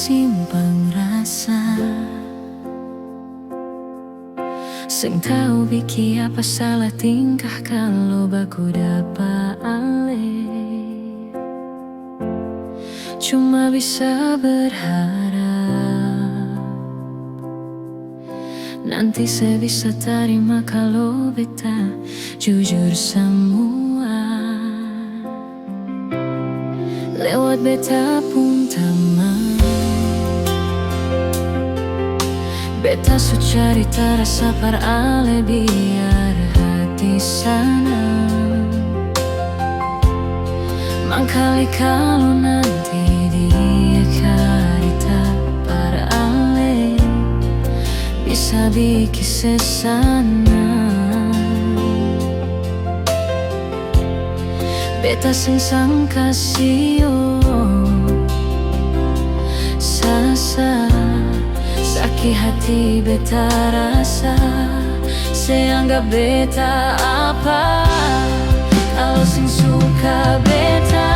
simpang rasa sing tau biki apa salah tingkah kalau baku dapat ale. Cuma bisa berharap nanti sebisa terima kalau beta jujur semua. Lewat beta pun teman, beta su cari rasa par ale biar hati senang. Mangkali kalau nanti dia cerita par ale bisa bikin sesana. Beta sing sangka sio sasa sakit hati beta rasa seanggap beta apa kalau sing suka beta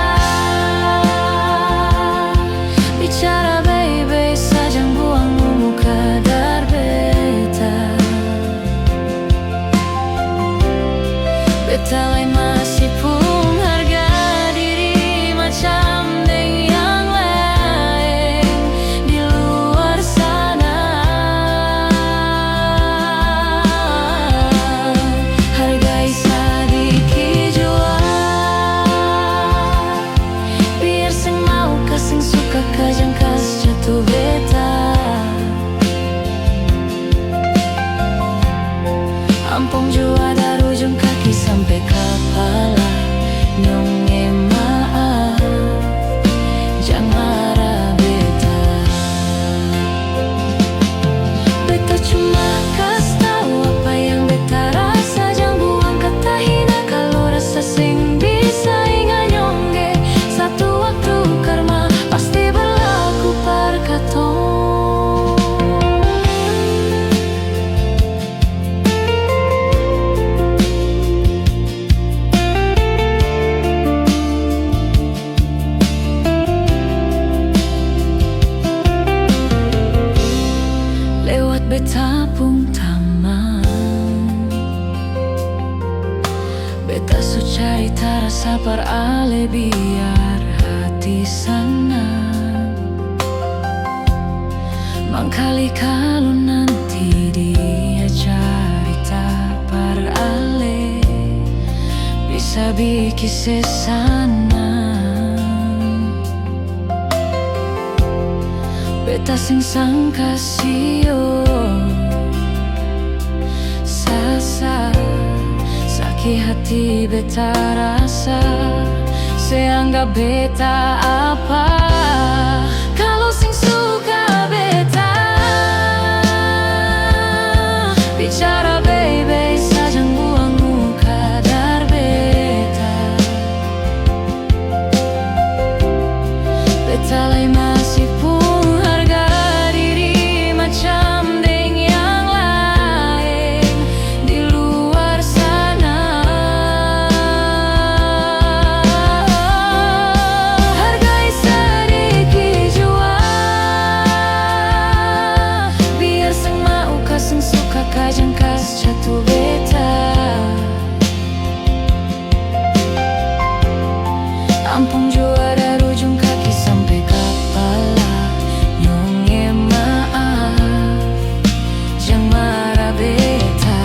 bicara baik-baik saja buang muka dar beta. Beta lain masih pun harga diri macam deng yang lain di luar sana. Hargai sedikit jua biar sing mau kasing suka kajang kas jatuh beta. Ampung jua dari ujung kaki sampai kepala nyonge maaf jangan marah beta. Beta cuma kasih tahu apa yang beta rasa, jangan buang kata hina kalau rasa sing bisa ingat nyongge. Satu waktu karma pasti berlaku par katong. Beta pun taman, beta su cari rasa par ale biar hati senang. Mangkali kalau nanti dia cerita par ale bisa bikin sesana. Beta sing sangka sio sasa sakit hati beta rasa seanggap beta apa kalau sing suka beta bicara baik-baik saja buang muka dar beta. Beta lain masih pun kajang kas jatuh beta. Ampung jua dari ujung kaki sampai kepala nyonge maaf jangan marah beta.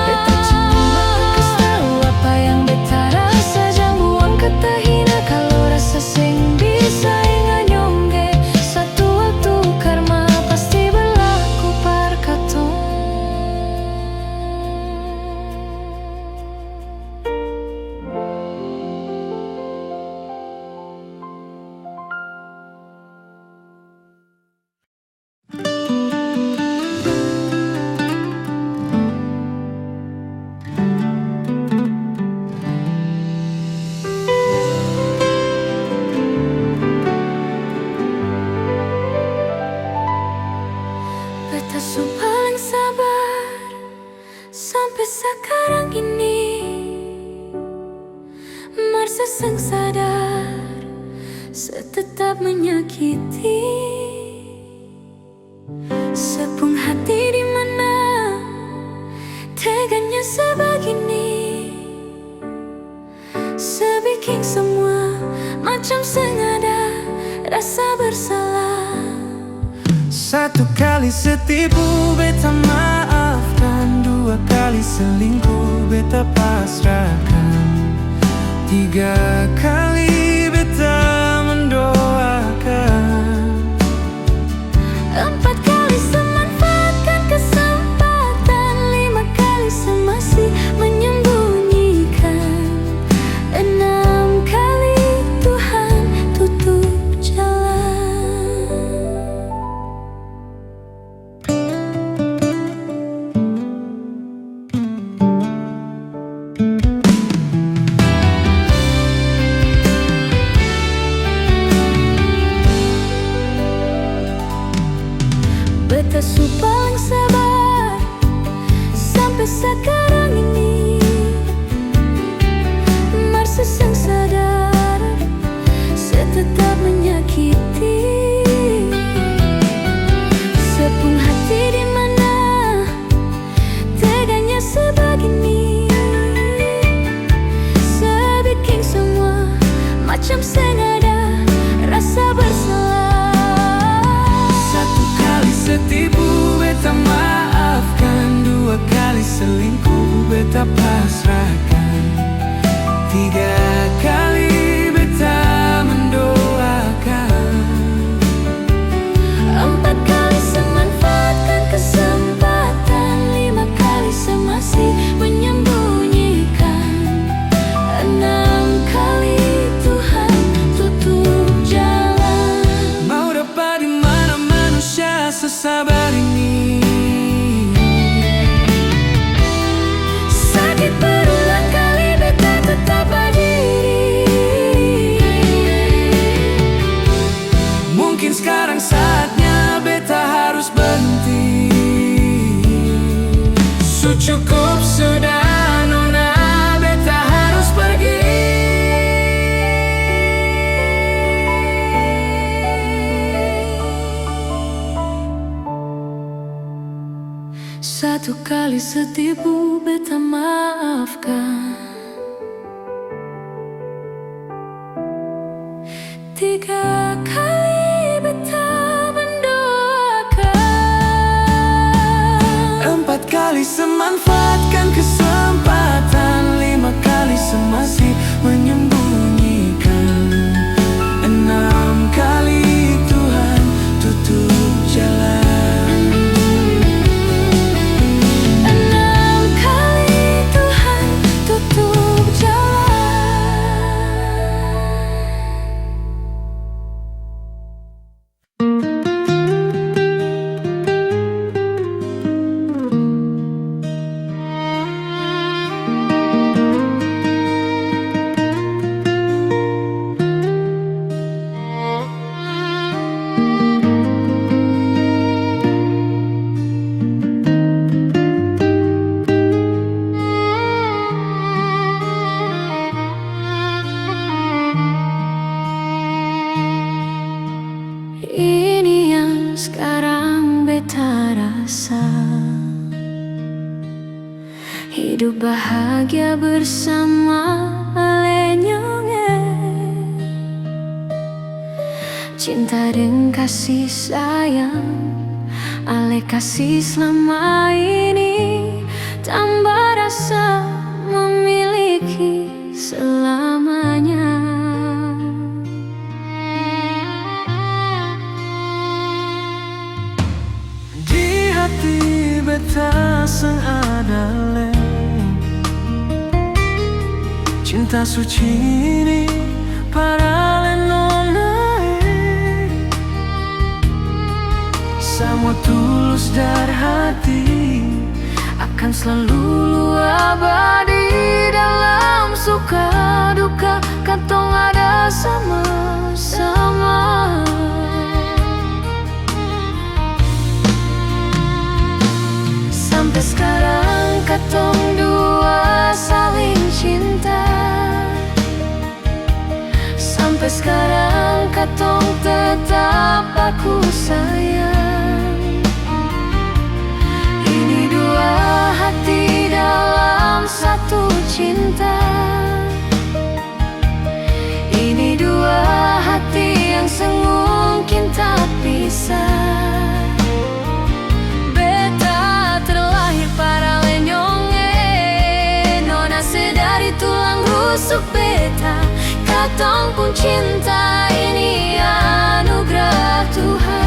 Beta cuma kasih tahu apa yang beta rasa, jangan buang kata hina kalau rasa sing bisa ingat nyongge. Satu waktu karma pasti berlaku par katong. Beta su paling sabar sampai sekarang ini. Marsa sang sadar menyakiti. Sepung hati di mana teganya sebegini, sebikin semua macam sengaja rasa bersalah. Satu kali setipu beta maafkan, dua kali selingkuh beta pasrahkan, tiga kali beta mendoakan, empat kali semanfaatkan kesempatan, lima kali semasih menyembunyikan, enam kali Tuhan tutup jalan. Beta su paling sabar sampai sekarang ini, masih sang sadar saya tetap menyakiti. Sepung hati di mana teganya sebegini, sebikin semua macam sengaja rasa bersalah. Setipu beta maafkan, dua kali selingkuh beta pasrahkan, tiga kali beta mendoakan, empat kali semanfaatkan kesempatan, lima kali semasih menyembunyikan, enam kali Tuhan tutup jalan. Mau dapat di mana manusia sesabar ini, sakit berulang kali beta tetap berdiri. mungkin sekarang saatnya beta harus berhenti. Cukup sudah nona, beta harus pergi. Satu kali setipu beta maafkan, tiga kali beta mendoakan, Empat kali semanfaatkan kesempatan, lima kali semasih menyembunyikan, enam kali Tuhan tutup jalan. enam kali Tuhan tutup jalan. Ini yang sekarang beta rasa, hidup bahagia bersama Lenyonge, cinta dan kasih sayang Ale kasih selama ini, tambah rasa memiliki selamanya. Hati beta seng ada leng, cinta suci ini para lenonai, semua tulus dari hati, akan selalu abadi dalam suka duka, katong ada sama-sama. Sampai sekarang katong dua saling cinta, sampai sekarang katong aku sayang. Ini dua hati dalam satu cinta. Ini dua hati yang semungkin tak pisah. Beta terlahir para lenyonge, nona sedari tulang rusuk beta. Katong pun cinta, ini anugerah Tuhan.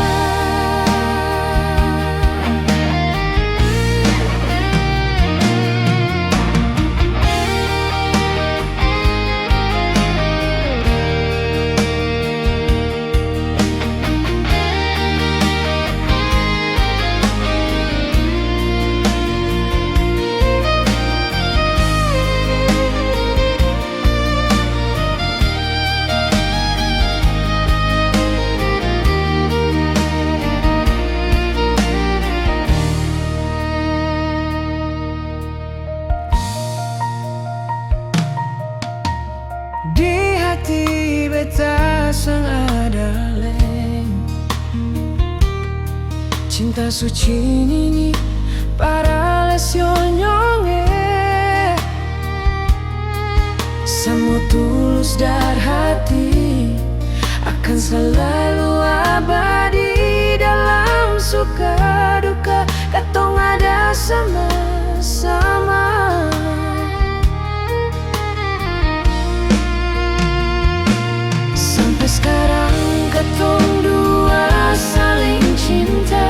Di hati beta sang ada leng cinta suci ini para lesyonyonge. Semua tulus dari hati akan selalu abadi. Dalam suka duka katong ada sama-sama. Sampai sekarang katong dua saling cinta.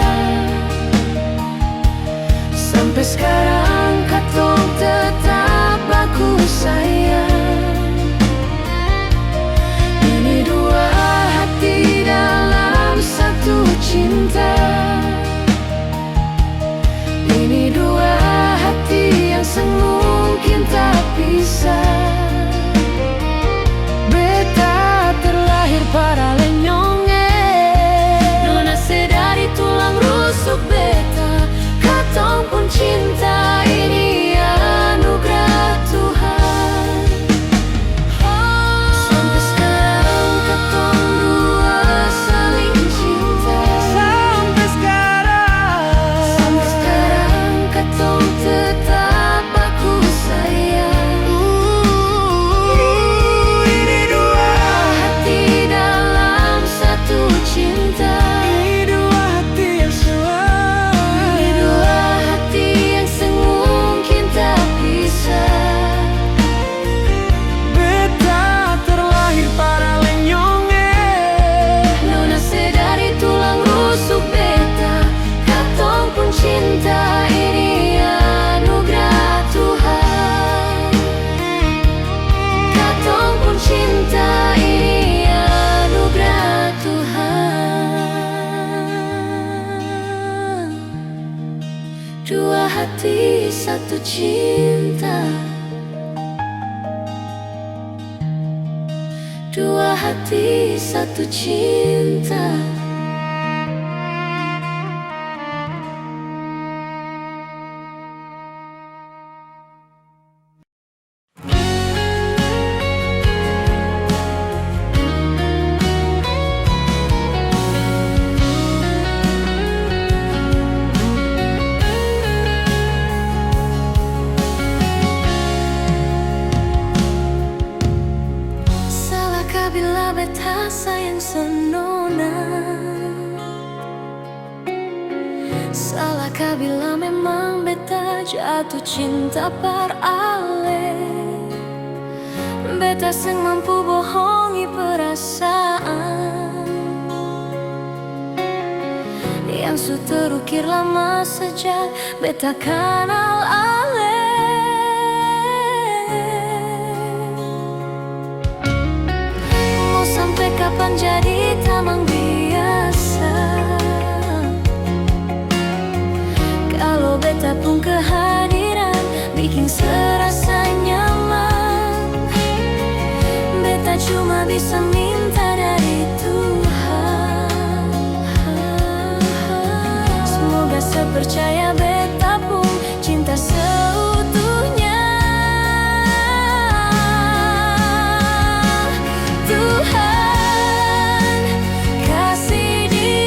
Sampai sekarang katong tetap baku sayang. Ini dua hati dalam satu cinta. Ini dua hati yang semungkin tak pisah. Para lenyonge, nona sedari tulang rusuk beta. Katong pun cinta, ini anugerah Tuhan. Sampai sekarang katong dua saling cinta. Sampai sekarang katong tetap baku sayang. Ini dua hati dalam satu cinta. Ini dua hati yang ini dua hati yang semungkin tak pisah. Beta terlahir para lenyonge, nona sedari tulang rusuk beta. Katong pun cinta, ini anugerah Tuhan. Katong pun cinta, ini anugerah Tuhan. Dua hati satu cinta. Dua hati satu cinta. Salahkah bila beta sayang senona? Salahkah bila memang beta jatuh cinta par ale? Beta seng mampu bohongi perasaan yang su terukir lama sejak beta kenal ale. Mau sampai kapan jadi tamang biasa? Kalau beta pun kehadiran bikin serasa nyaman. Beta cuma bisa minta dari Tuhan. Semoga sepercaya beta pun cinta seutuhnya. Tuhan kasih dia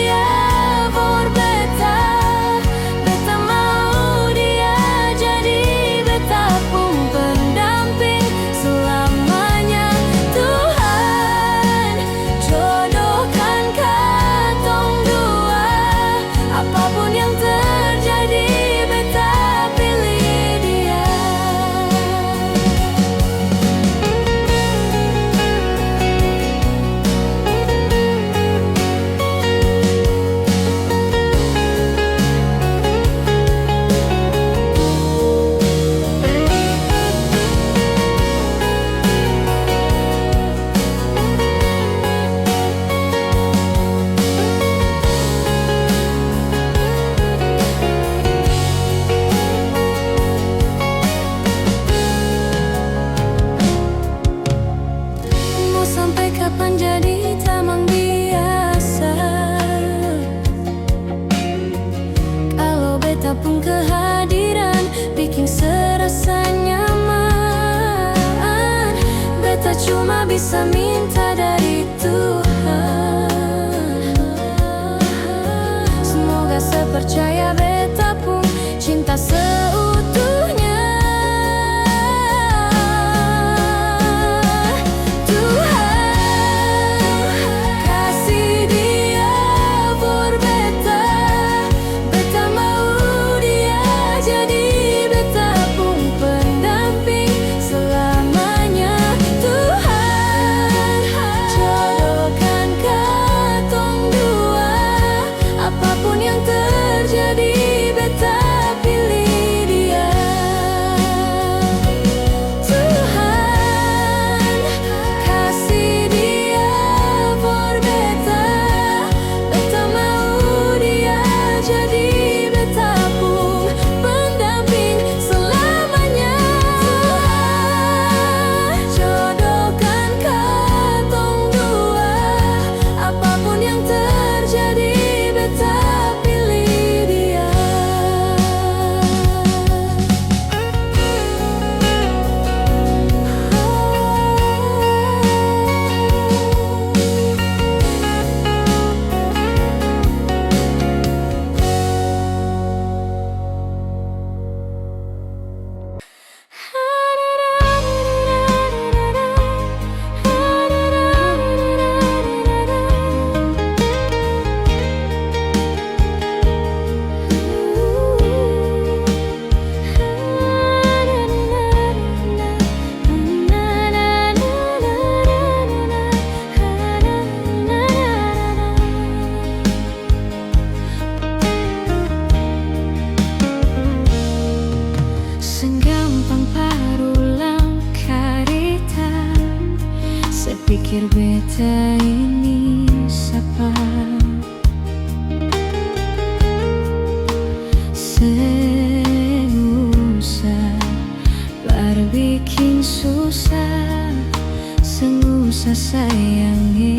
bisa minta dari Tuhan. Semoga sepercaya beta pun cinta seutuhnya. Tuhan kasih dia for beta, beta mau dia jadi beta pun pendamping selamanya. Tuhan jodohkan katong dua, apapun yang terjadi beta pilih dia. Tuhan kasih dia for beta, beta mau dia jadi beta pun pendamping selamanya. Tuhan jodohkan katong dua, apapun yang terjadi beta pilih dia. Senggampang parulang karita, sepikir beta ini sapa. Sengusah berbikin susah, sengusah sayangi.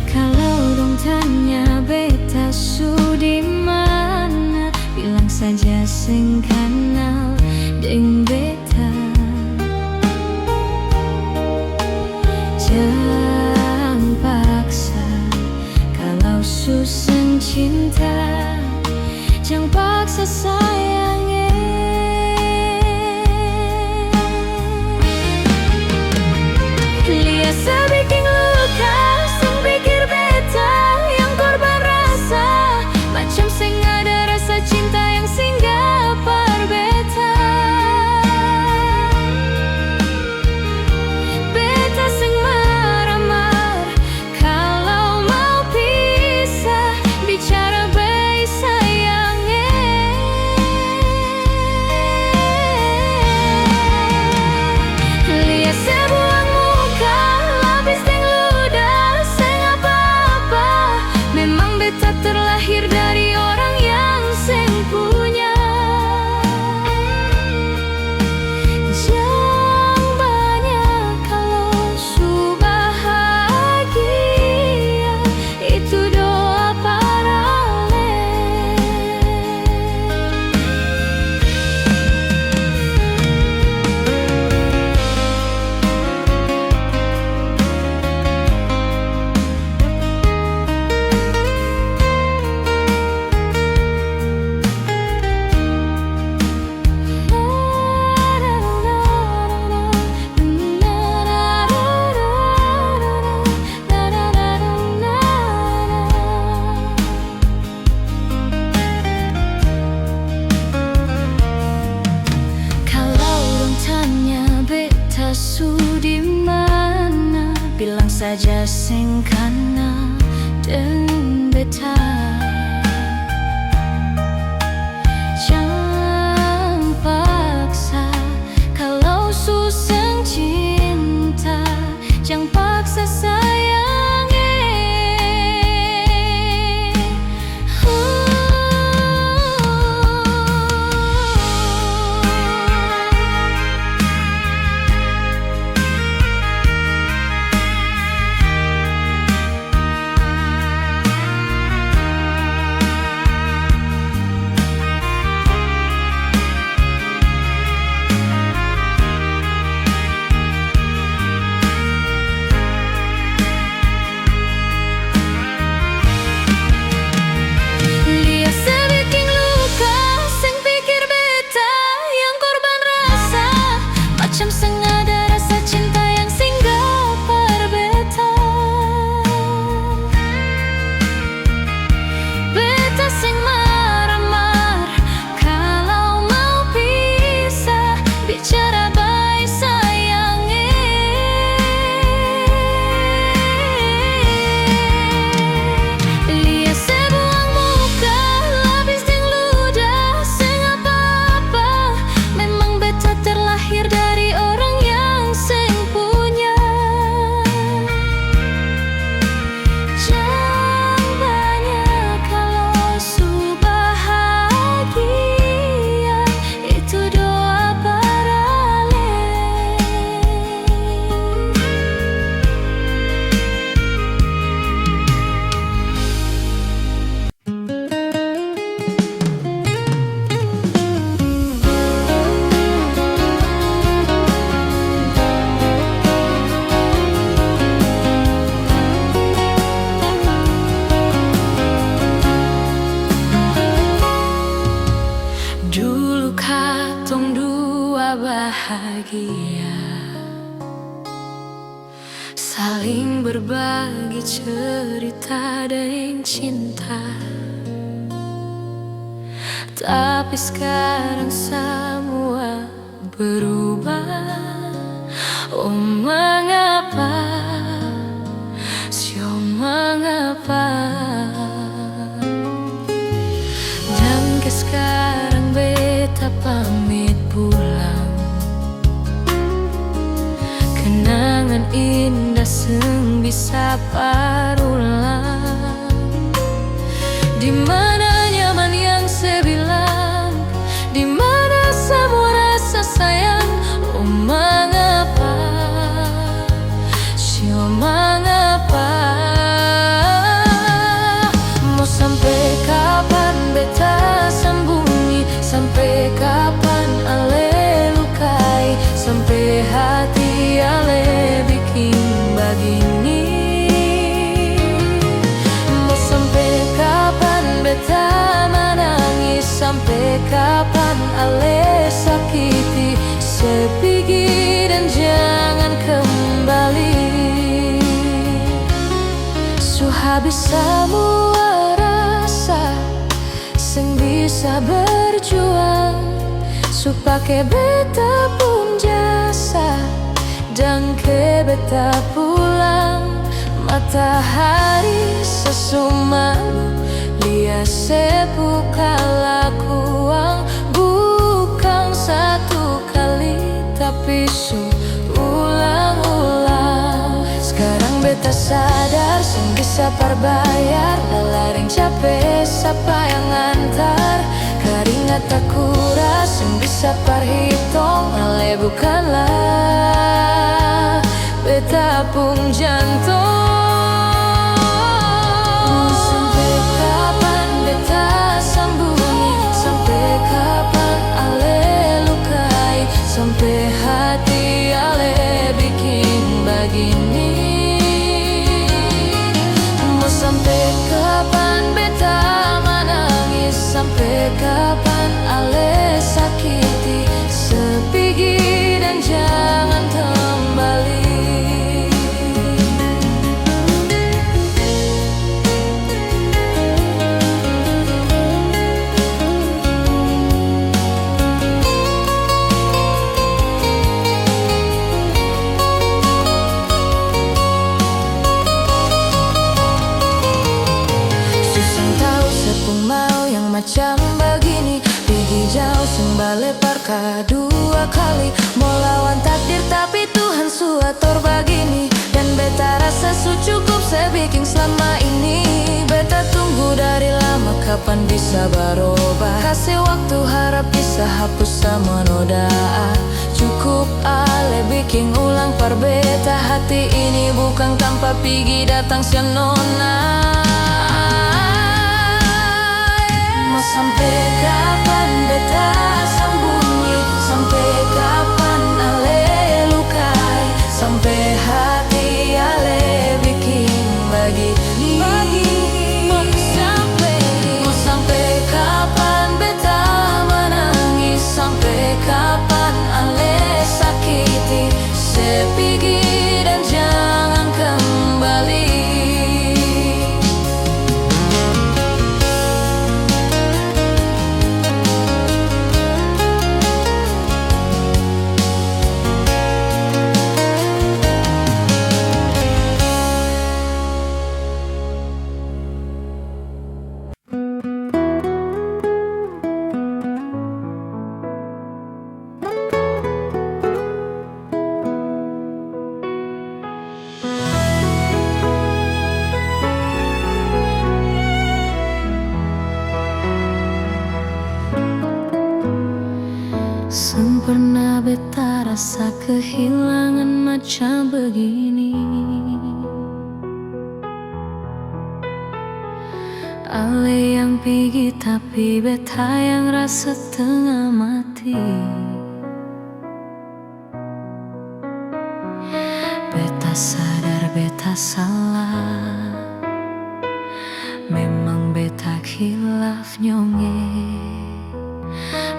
Kalau dong tanya beta sudi mana, bilang saja sing kenal deng beta. Jangan paksa kalau susah cinta, jangan paksa sayangi. Lihat sebikin luka, sing pikir beta yang korban rasa, macam sing ada rasa cinta yang singgah par beta. Beta sing marah-marah kalau mau pisah, bicara baik sayangi. Lihat sebuah muka, lapis deng ludah, seng apa-apa. Memang beta terlahir dari orang yang seng punya. Jangan banyak kalau su bahagia, itu doa parale. Kalau dong tanya beta sudi mana, bilang saja sing kana deng beta. Jangan paksa kalau susah cinta, jangan paksa sayangi. saling berbagi cerita dan cinta. Tapi sekarang semua berubah. Oh mengapa, oh mengapa? Dan ke sekarang beta pamit pulang. Kenangan indah seng bisa parulang. Di mana nyaman yang sebilang, di mana semua rasa sayang. Oh mengapa, oh mengapa? Mau sampai kapan beta sembunyi, sampai kapan ale lukai, sampai hati ale bikin begini. Mau sampai kapan beta menangis, sampai kapan ale sakiti sepigi dan jangan kembali. Habis semua rasa sing bisa berjuang, supaya beta pun jasa dan ke beta pulang. Matahari sesumamu lia sepuka lakuang, bukan satu kali tapi ulang-ulang. Sekarang beta sadar sing bisa perbayar lalaring capek siapa yang ngantar. Keringat tak kuras sing bisa perhitung ale bukanlah beta pun jantung. Sampai kapan beta sembunyi, sampai kapan ale lukai, sampai hati ale bikin begini. Sampai kapan beta menangis, sampai kapan ale sakiti sepigi dan jangan kembali. Macam begini, pergi jauh sembale parka dua kali. Mau lawan takdir tapi Tuhan suator begini. Dan beta rasa cukup sebikin selama ini. Beta tunggu dari lama kapan bisa berubah. Kasih waktu harap bisa hapus sama noda. Cukup ale bikin ulang par beta. Hati ini bukan tanpa pergi datang siang nona. Sampai kapan beta sembunyi, sampai kapan ale lukai, sampai hati ale bikin begini. Mau sampai kapan beta menangis, sampai kapan ale sakiti sepigi dan jangan kembali. Pernah beta rasa kehilangan macam begini. Ale yang pergi tapi beta yang rasa tengah mati. Beta sadar beta salah, memang beta khilaf nyonge.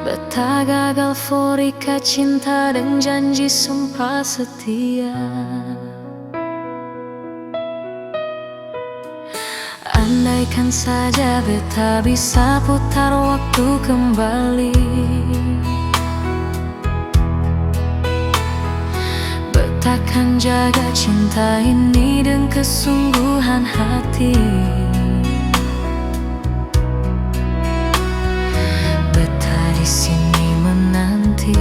Beta gagal forika cinta dan janji sumpah setia. Andaikan saja beta bisa putar waktu kembali, beta akan jaga cinta ini dengan kesungguhan hati. Beta di sini menanti,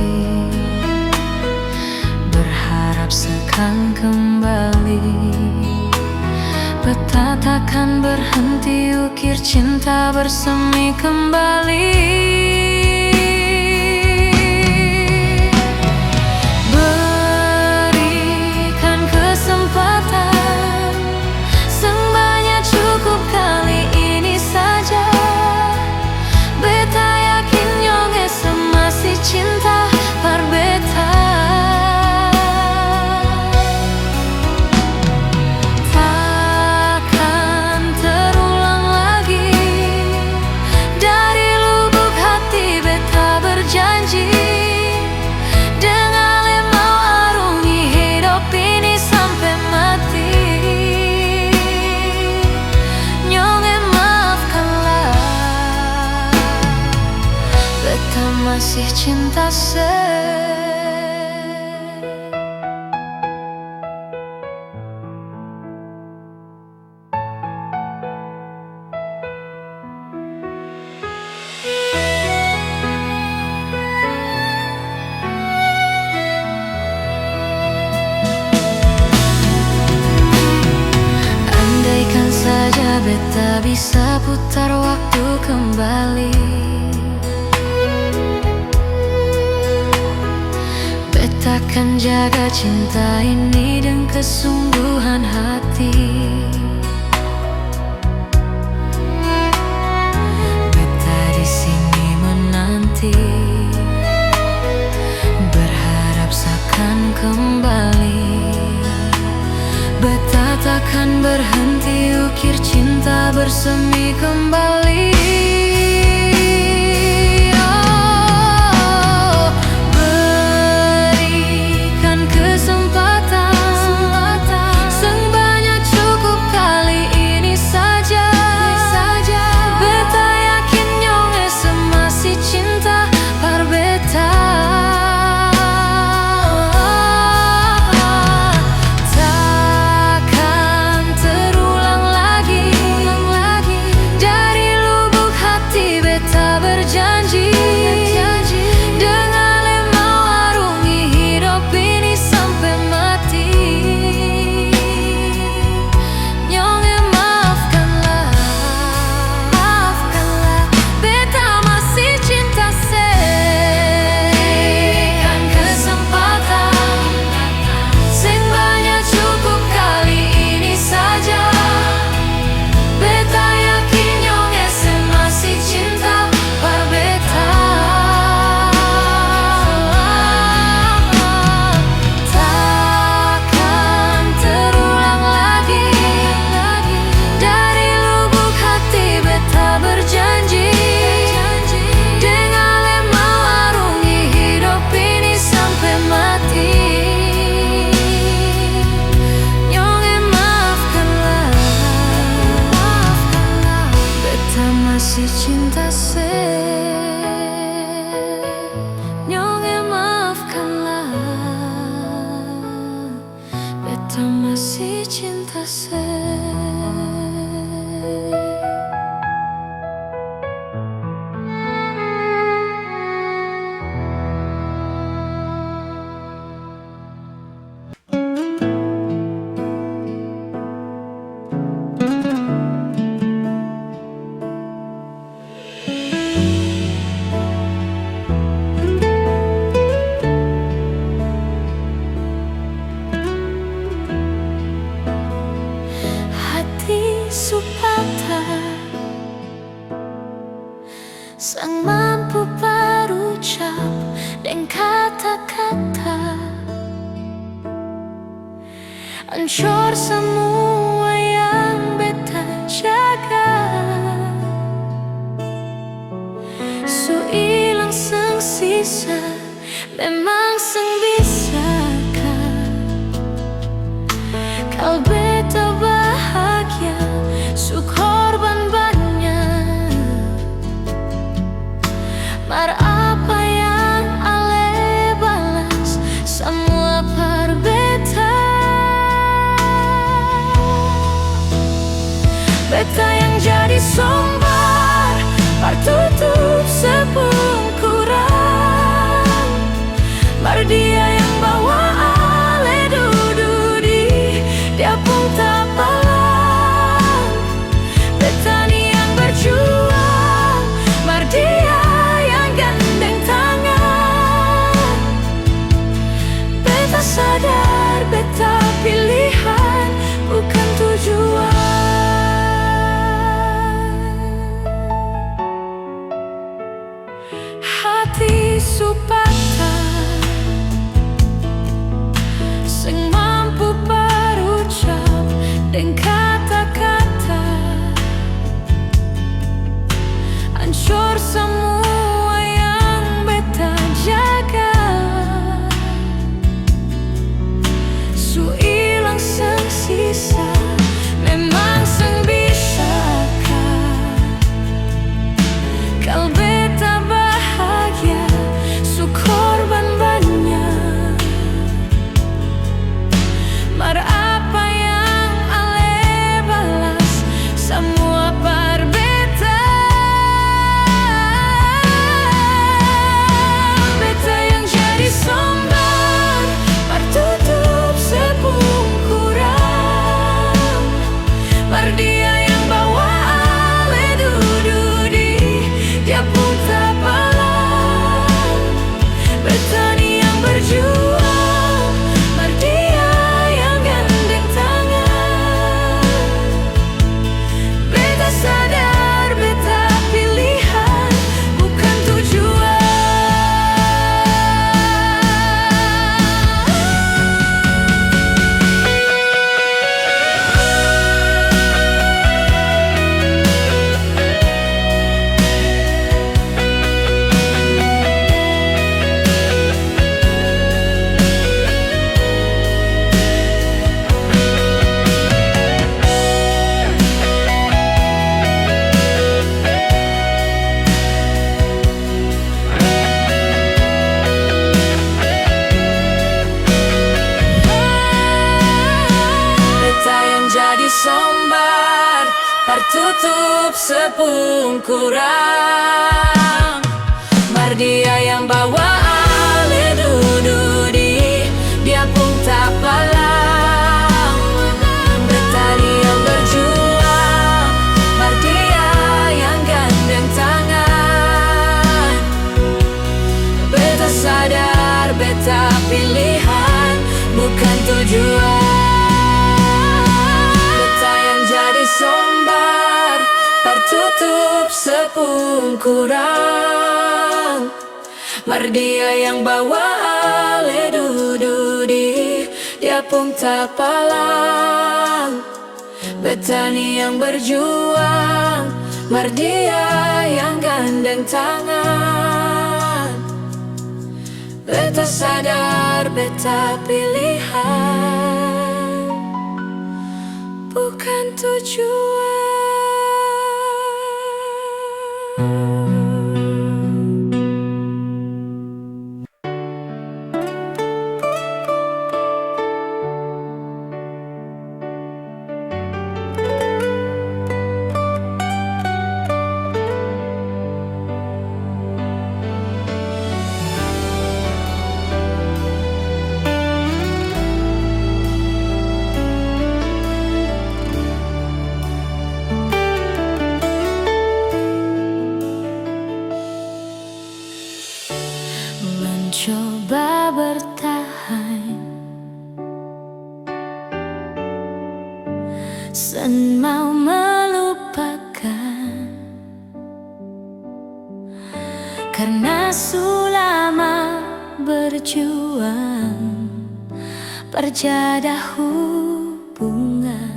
berharap sekali kembali. Beta takkan berhenti ukir cinta bersemi kembali. Berikan kesempatan, semuanya cukup kali ini saja. Beta yakin nyonge masih cinta par beta. Masih cinta Andaikan saja beta bisa putar waktu kembali, takkan jaga cinta ini dengan kesungguhan hati. Beta di sini menanti, berharap akan kembali. Beta takkan berhenti ukir cinta bersemi kembali. Masih cinta nyonge maafkanlah, beta masih cinta supata, sang mampu berucap dengan kata-kata, hancur semua yang beta jaga. Su ilang sang sisa, memang sang bisakah kau beta bahagia, su korban Beta yang jadi sombar, partutup sepungkuran. Mar dia yang bawa ale dududi, dia pun tak palang. Beta ni yang berjuang, mar dia yang gandeng tangan. Beta sadar, beta pilihan, bukan tujuan. Hati supatan sing mampu berucap dengan kata-kata, hancur semua yang beta jaga. Su ilang sang sisa, memang sang bisakah kal beta bahagia, su korban banyak. Mar apa yang ale balas, semua par beta. Beta yang jadi sombar, partutup sepungkuran. Mar dia yang bawa ale dududi, dia pun tak palang. Beta ni yang berjuang, mar dia yang gandeng tangan. Beta sadar, beta pilihan, bukan tujuan. Beta yang jadi sombar, partutup sepungkuran. Mar dia yang bawa ale dududi, dia pun tak palang. Beta ni yang berjuang, mar dia yang gandeng tangan. Beta sadar, beta pilihan, bukan tujuan. Beta yang jadi sombar, partutup sepungkuran. Mar dia yang bawa ale dududi, dia pun tak palang. Beta ni yang berjuang, mar dia yang gandeng tangan. Beta sadar, beta pilihan, bukan tujuan. Mencoba bertahan, sen mau melupakan, karena sulama berjuang perjadah hubungan.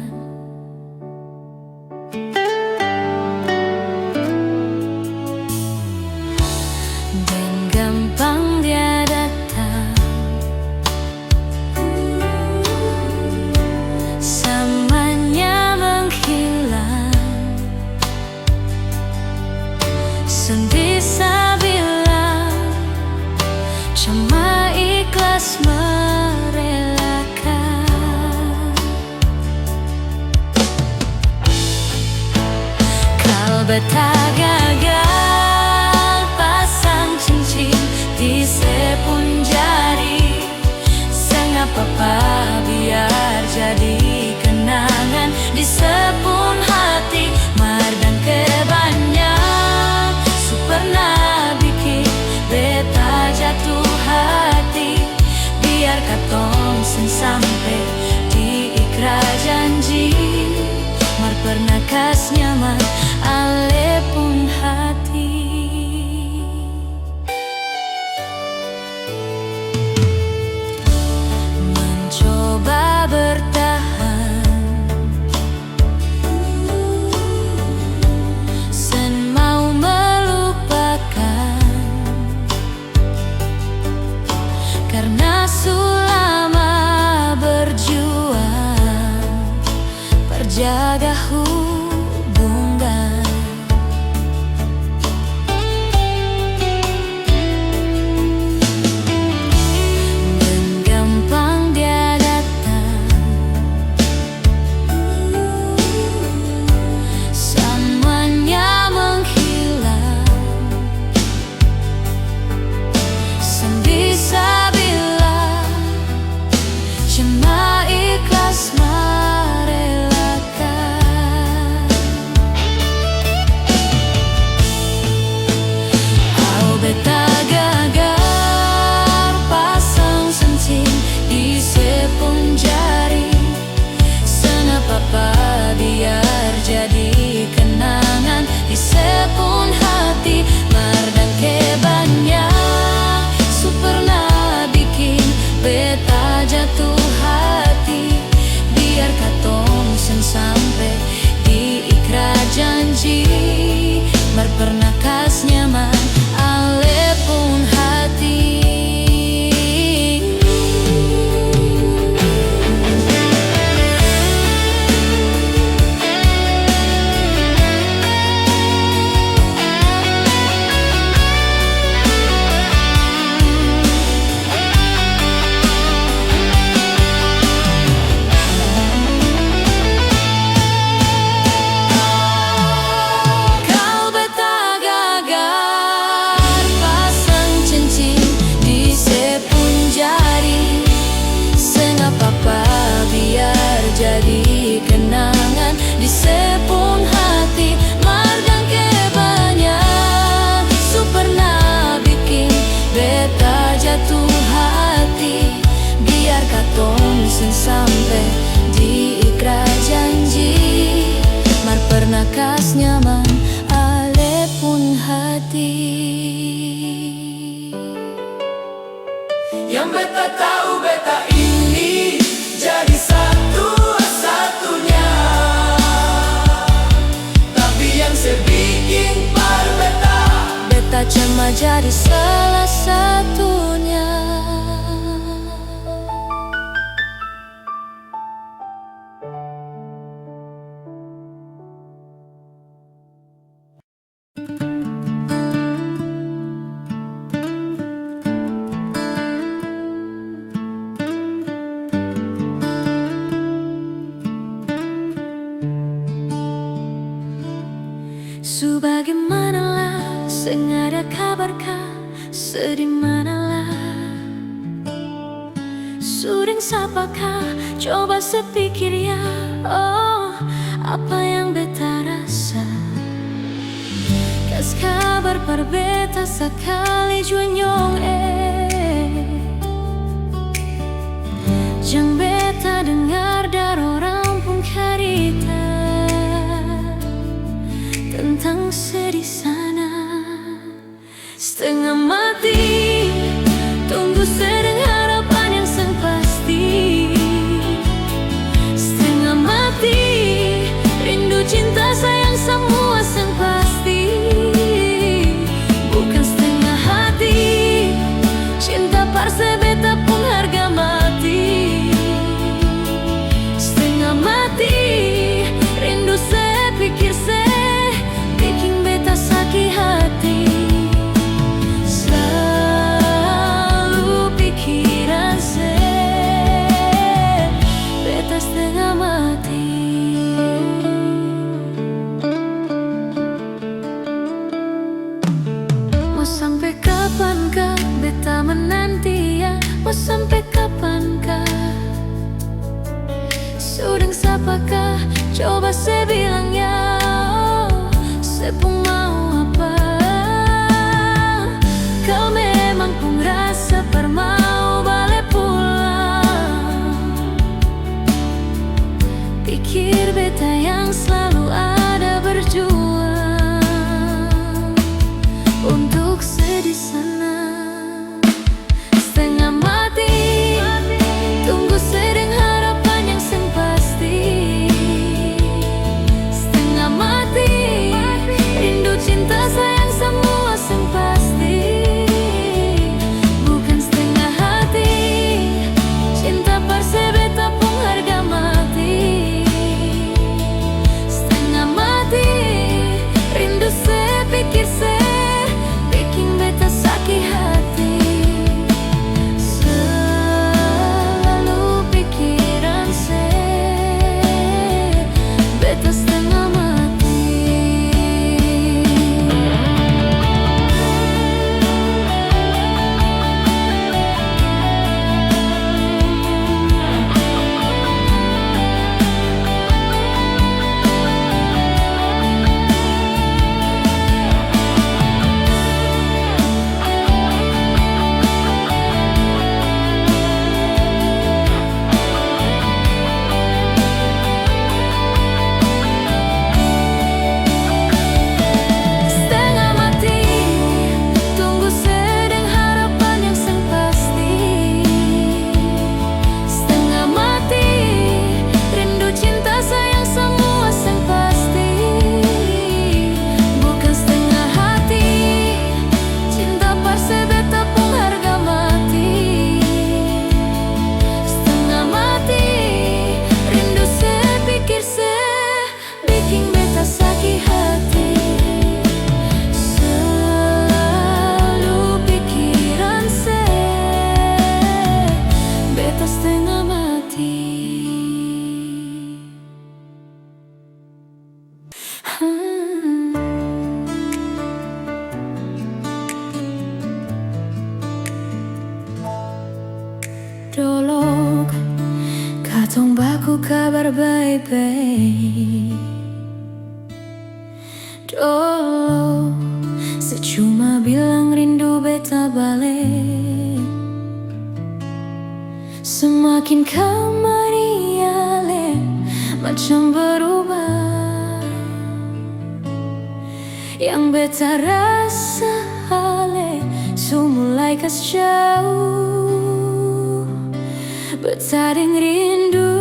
Dan gampang dia datang, samanya menghilang. Sen bisa bilang, cuma ikhlas merelakan. beta gagal pasang cincin di sepun jari. Sengapa biar jadi kenangan di sepun hati. Mardang kebanyak su pernah bikin beta jatuh hati. Biar katong sen sampai di ikrar janji. Mar pernah kas nyaman ale pun hati. Mencoba bertahan, sen mau melupakan, karena selama berjuang perjaga hubungan. Dan gampang dia datang, semuanya menghilang. Sen bisa bilang cuma ikhlas merelakan. Au beta gagal pasang cincin di sepun jari. Sengapa biar jadi kenangan di sepun hati. Mardang kebanyak su pernah bikin beta jatuh hati. Biar katong sen sampai di ikrar janji. Mar pernah kas nyaman ale pun hati. Kau beta gagal pasang cincin di sepun jari. Sengapa biar jadi kenangan di sepun hati. Mardang kebanyak su pernah bikin beta jatuh hati. Biar katong sen sampai di ikrar janji. Mar pernah kas nyaman ale pun hati. Yang beta tahu beta ini jadi satu-satunya. Tapi yang sebikin par beta Beta cuma jadi salah satunya. Sebagaimanalah seng ada kabarkah, sedih manalah suding sapakah, coba sepikir ya. Oh, apa yang beta rasa, kas kabar par beta sekali juanyong jang beta dengar dari orang pun karita tentang sedih sana. Setengah mati tunggu sedang harapan yang sang pasti. Setengah mati rindu cinta sayang semua sang pasti. Bukan setengah hati cinta parse beta pun harga mati. Setengah mati rindu saya pikir saya bikin beta sakit hati. Selalu pikiran saya beta setengah mati. apakah? Coba saya bilang ya, saya pun mau apa. Kau memang pun rasa per mau balik pulang. Pikir beta yang selalu ada berjuang untuk sedih sana. Setengah mati, tunggu sedang harapan yang sing pasti. Setengah mati, rindu cinta sayang semua sing pasti. Bukan setengah hati, cinta parse beta pun harga mati. Setengah mati, rindu se pikir se bikin beta sakit hati. Selalu pikiran se beta setengah mati. Setengah mati, tunggu sedang harapan yang sing pasti. Setengah mati, rindu cinta sayang semua sing pasti. Bukan setengah hati, cinta parse beta pun harga mati. Setengah mati, rindu se pikir se bikin beta sakit hati. Selalu pikiran se beta setengah mati. Dolok katong baku kabar baik-baik. Dolok secuma bilang rindu beta balik. Semakin kamari ale macam berubah. Yang beta rasa ale su mulai kas jauh. Betading rindu.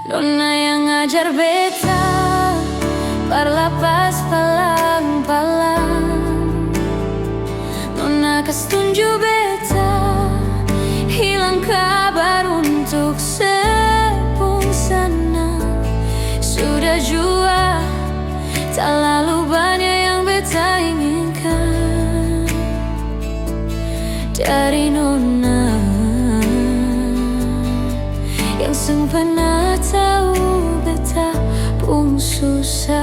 Nona yang ngajar beta parlapas palang-palang. Nona kas tunjuk beta hilang kabar untuk sepung sana. Sudah jua tak lalu banyak yang beta inginkan dari nona yang seng pernah tahu beta pun susah.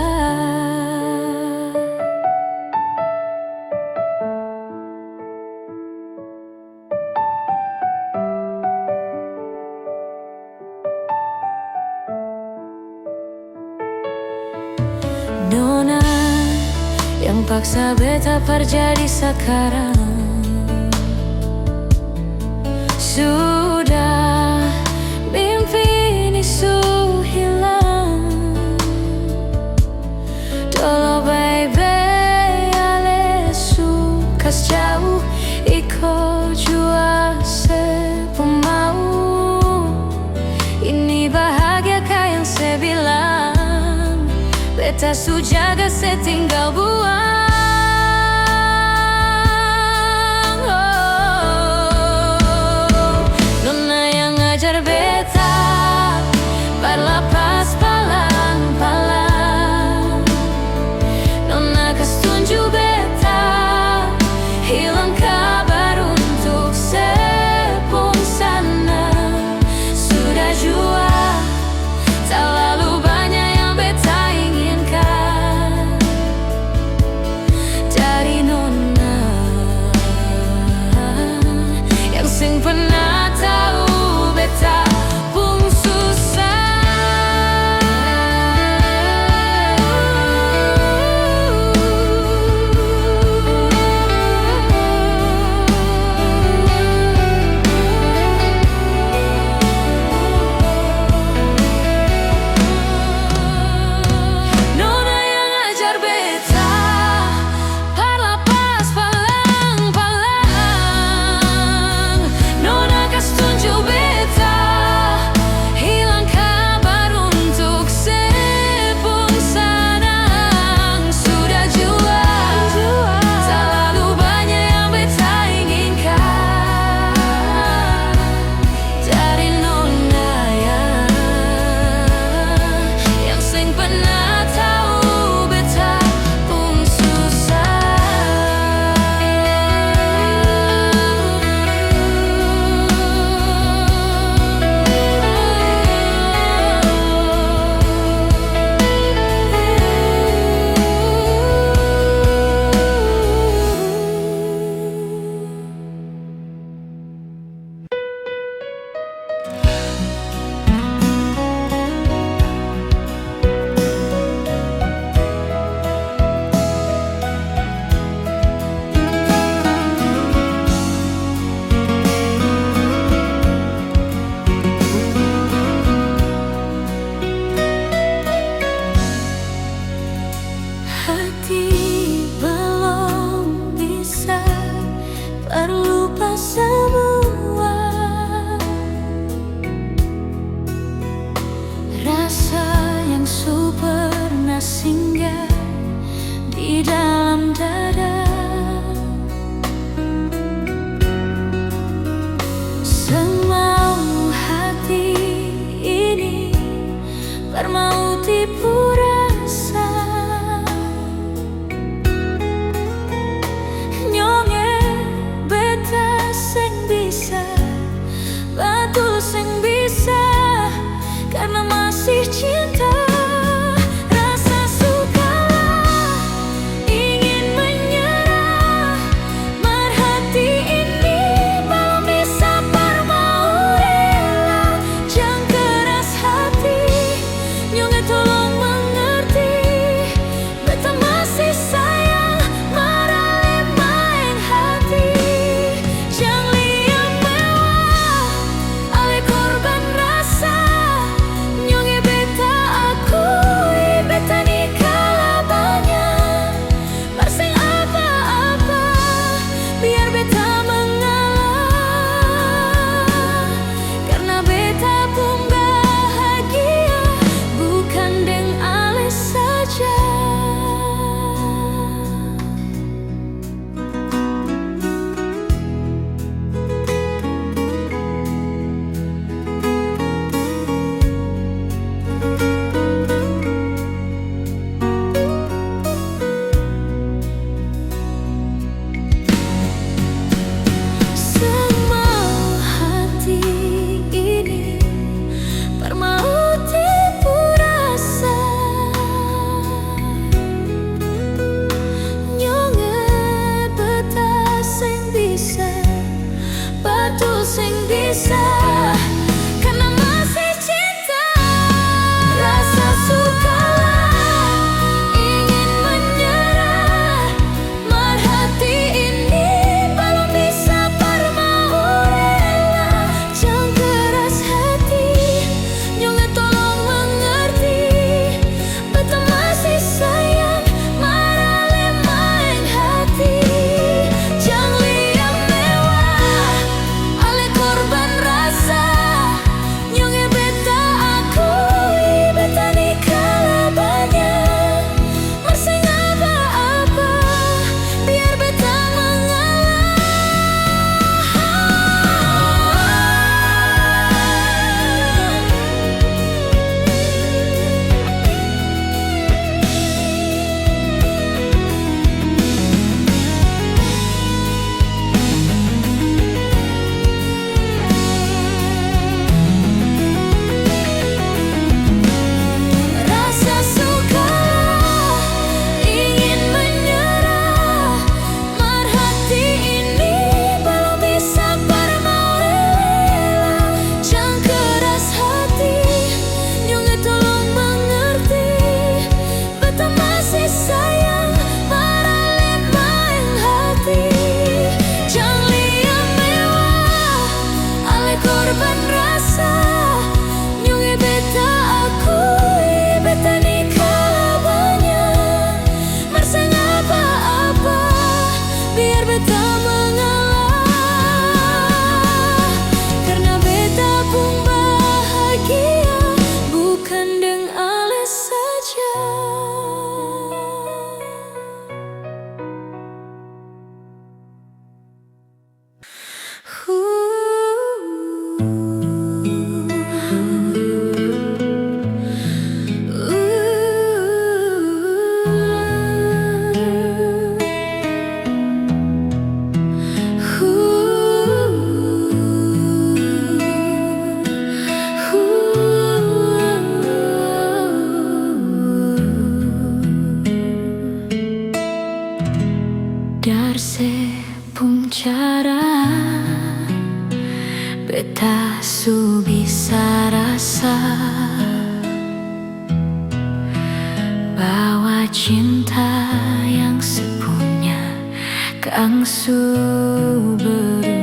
Nona yang paksa beta terjadi sekarang. Sudah mimpi ini su hilang. Dolo baby ale su kas jauh iko jua sepemau. Ini bahagia kah yang saya bilang. Beta su jaga saya tinggal buang. Nona yang ngajar beta berlapas palang-palang. Nona kas tunjuk beta hilang kabar untuk sepung sana. Sudah jua tak lalu banyak yang beta inginkan sing pernah tahu beta pun susah. Nona yang ajar beta parla pas palang-palang. Nona kas tunjuk beta hilang kabar untuk sepung sanang. Sudah jua terlalu banyak yang beta inginkan dari nona yang sing pernah tahu beta pun susah. Hati belum bisa terlupa semua rasa yang pernah singgah di dalam dada. Semau hati ini bermau tipu rasa. Betul sing bisa karena masih cinta. Rasa suka ingin menyerah, merhati ini belum bisa mau rela. Jangan keras hati, nyonge tolong mengerti. Beta masih sayang, marah main hati. Jangan liam mewah ale korban rasa. Nyonge beta akui, beta ni kalah banyak. Bersing apa-apa biar beta mengalah. Karena beta pun bahagia bukan deng ale saja. Semau hati ini bermau tipu rasa. Nyonge beta sing bisa, betul sing bisa karena masih cinta. Rasa suka ingin menyerah, merhati ini belum bisa mau rela. Jangan keras hati, nyonge tolong mengerti. Beta masih sayang, marah main hati. Jangan liam mewah ale korban rasa. korban rasa nyonge beta akui beta nikah banyak marsang apa-apa biar beta mengalah karena beta pun bahagia bukan deng alis saja. Darse pung cara beta su bisa rasa bahwa cinta yang sepunya keangsu berubah.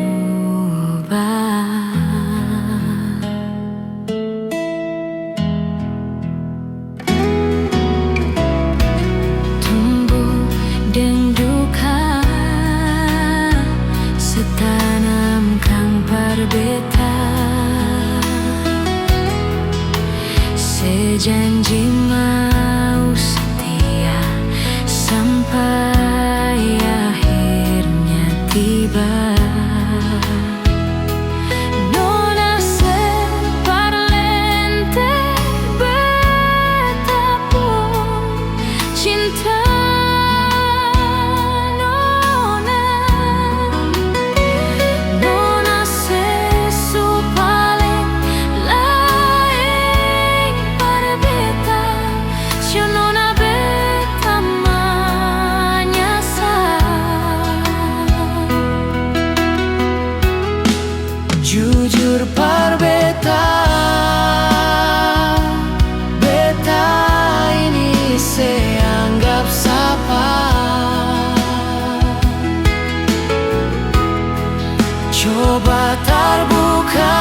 Tumbuh deng duka setanam kang berbeta sejanji mau setia sampai akhirnya tiba. Nona separlente betapun cinta jujur par beta, beta ini seanggap sapa. Coba terbuka,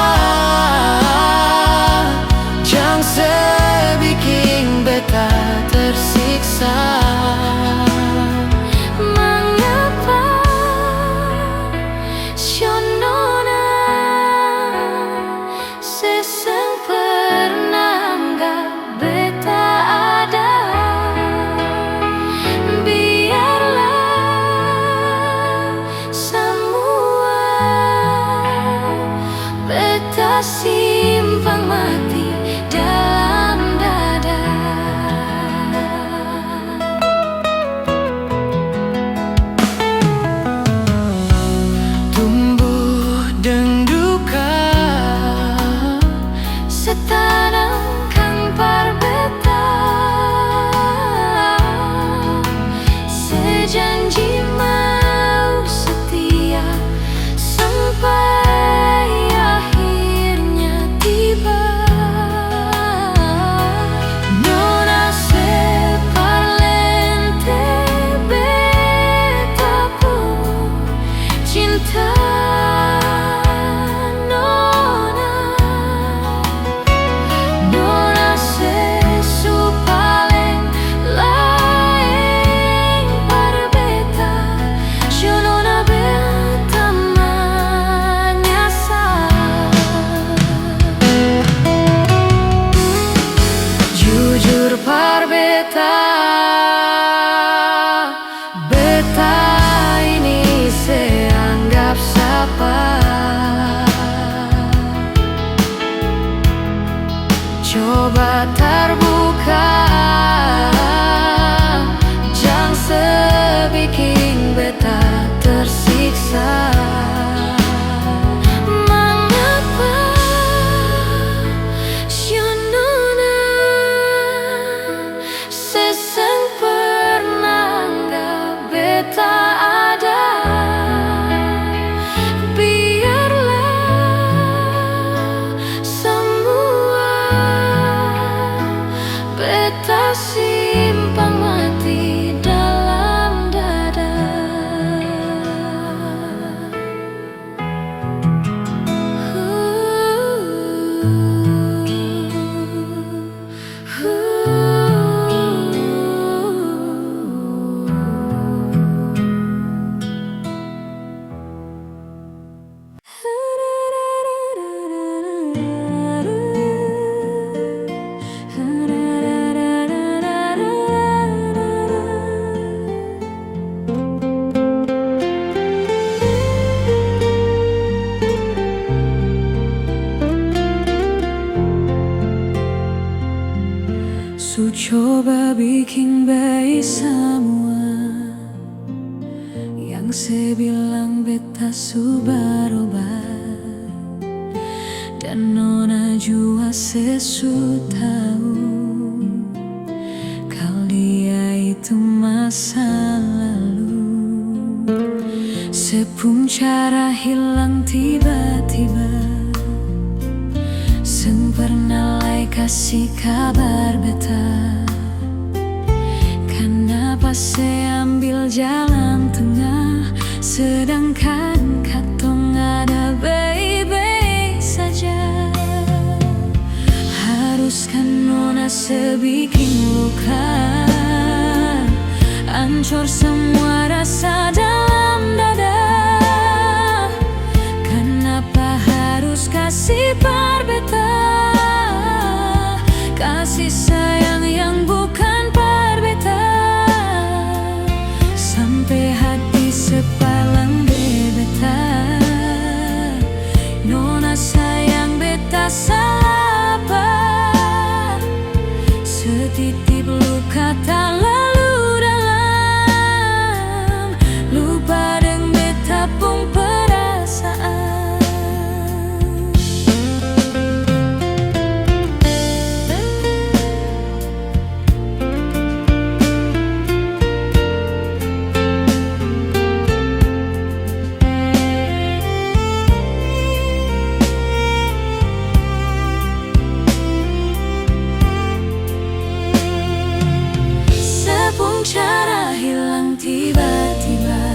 jangan sebikin beta tersiksa. Simpang mati dalam dada. Tumbuh deng duka setanam kang parbeta sejanji mau setia sampai akhirnya tiba. coba bikin baik semua. Yang saya bilang beta su berubah, dan nona jua sesu tahu kalau dia itu masa lalu. Sepung cara hilang tiba-tiba, seng pernah lai kasih kabar beta. Kenapa saya ambil jalan tengah, sedangkan katong ada baik-baik saja. Haruskan nona sebikin luka, hancur semua rasa dalam dada. Kenapa harus kasih beta kasih sayang yang bukan beta, sampai hati sepalang beta. Nona sayang beta salah apa? Setitip luka tak lalu dalam, lupa deng beta pun perasaan. Cara hilang tiba-tiba,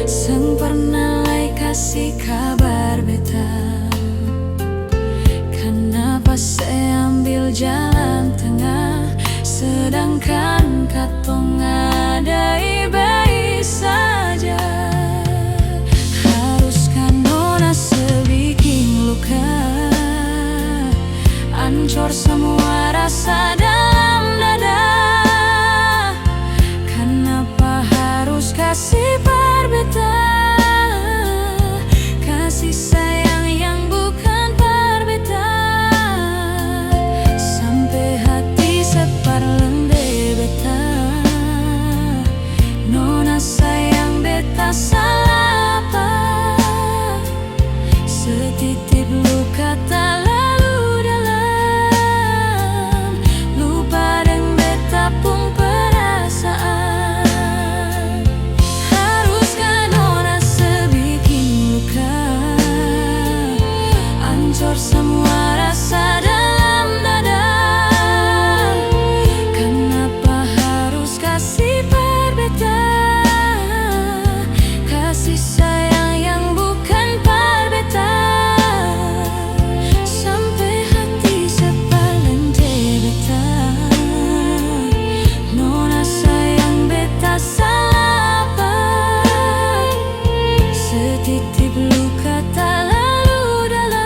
seng pernah lai kasih kabar beta. Kenapa saya ambil jalan tengah, sedangkan katong ada baik saja. Haruskan nona sebikin luka, hancur semua rasa dalam dada. Kasih beta kasih sayang yang bukan beta, sampai hati separleng beta. Nona sayang beta salah apa? Setitip luka tak lalu dalam, lupa deng beta pun perasaan. Semua rasa dalam dada. Kenapa harus kasih beta kasih sayang yang bukan beta, sampai hati sepaling beta. Nona sayang beta salah apa? Setitip luka tak lalu dalam,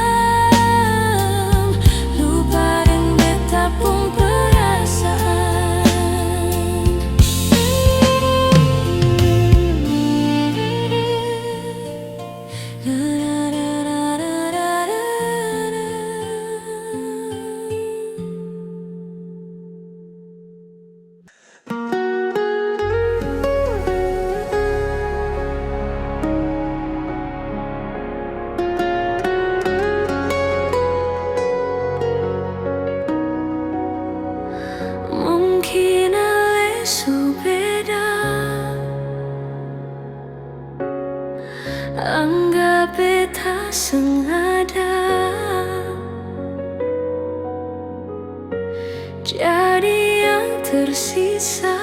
pun perasaan. Mungkin lesu beda, anggap beta sengaja. Jadi yang tersisa